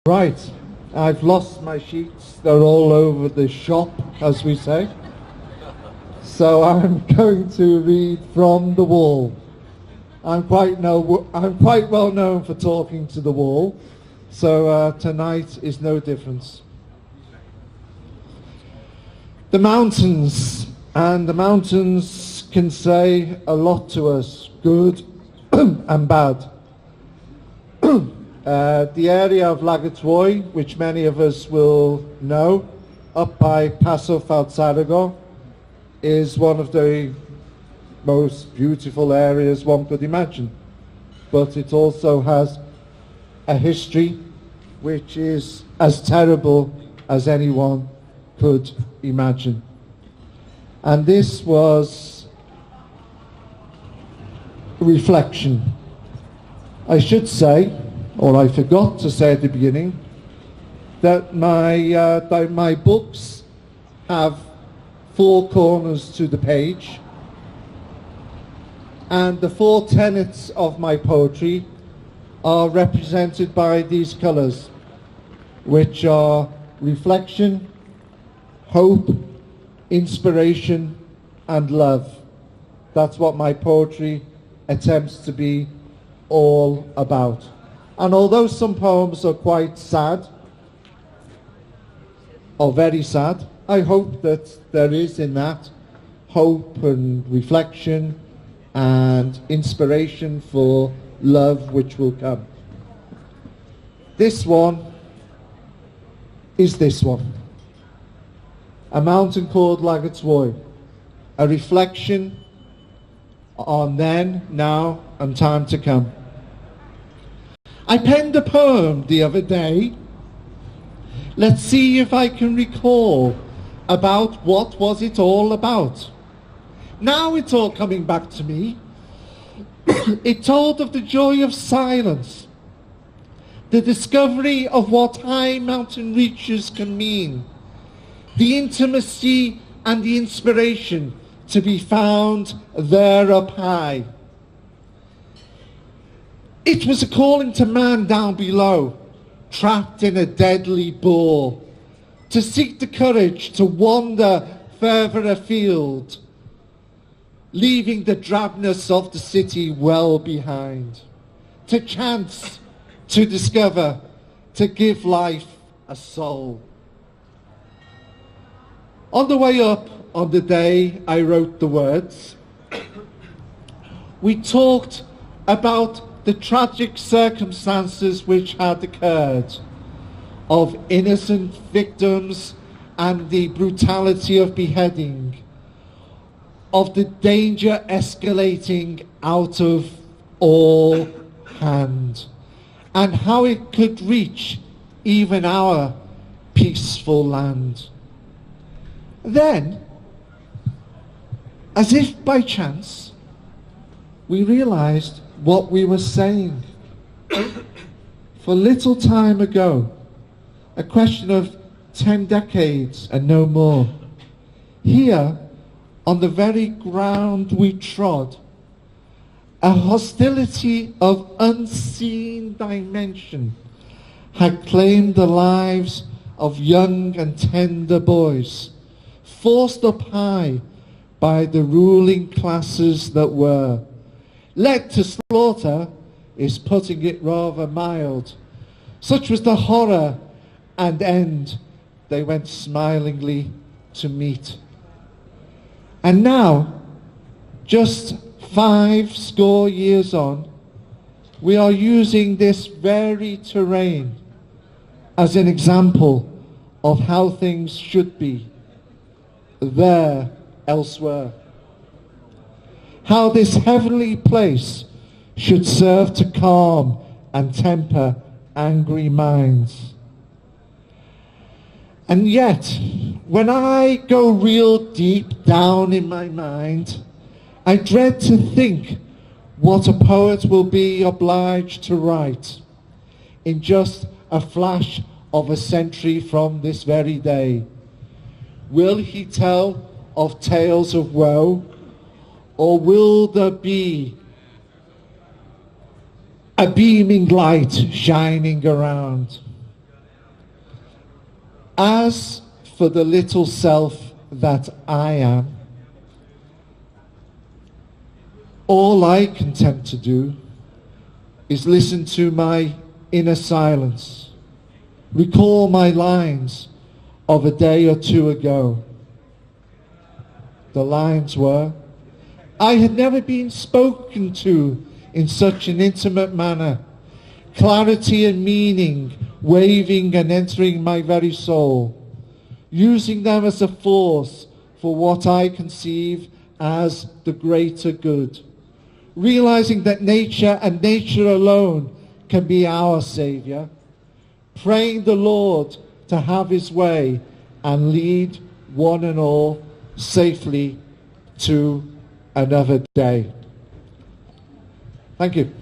Right, I've lost my sheets. They're all over the shop, as we say. So I'm going to read from the wall. I'm quite well known for talking to the wall, so tonight is no difference. The mountains, and the mountains can say a lot to us, good and bad. The area of Lagazuoi, which many of us will know, up by Passo Falzarego, is one of the most beautiful areas one could imagine. But it also has a history which is as terrible as anyone could imagine. And this was reflection. I should say, or I forgot to say at the beginning, that my books have 4 corners to the page, and the 4 tenets of my poetry are represented by these colours, which are reflection, hope, inspiration, and love. That's what my poetry attempts to be all about. And although some poems are quite sad, or very sad, I hope that there is in that hope and reflection and inspiration for love which will come. This one is this one. A mountain called Lagazuoi, a reflection on then, now, and time to come. I penned a poem the other day. Let's see if I can recall about what was it all about. Now it's all coming back to me. It told of the joy of silence, the discovery of what high mountain reaches can mean, the intimacy and the inspiration to be found there up high. It was a calling to man down below, trapped in a deadly bore, to seek the courage to wander further afield, leaving the drabness of the city well behind, to chance, to discover, to give life a soul. On the way up, on the day I wrote the words, we talked about the tragic circumstances which had occurred, of innocent victims and the brutality of beheading, of the danger escalating out of all hand, and how it could reach even our peaceful land. Then, as if by chance, we realized what we were saying. For little time ago, a question of 10 decades and no more, here, on the very ground we trod, a hostility of unseen dimension had claimed the lives of young and tender boys, forced up high by the ruling classes that were. Led to slaughter is putting it rather mild. Such was the horror and end they went smilingly to meet. And now, just 50 years on, we are using this very terrain as an example of how things should be there elsewhere. How this heavenly place should serve to calm and temper angry minds. And yet, when I go real deep down in my mind, I dread to think what a poet will be obliged to write in just a flash of a century from this very day. Will he tell of tales of woe, or will there be a beaming light shining around? As for the little self that I am, all I can tend to do is listen to my inner silence, recall my lines of a day or two ago. The lines were, I had never been spoken to in such an intimate manner, clarity and meaning waving and entering my very soul, using them as a force for what I conceive as the greater good, realizing that nature and nature alone can be our Savior, praying the Lord to have his way and lead one and all safely to another day. Thank you.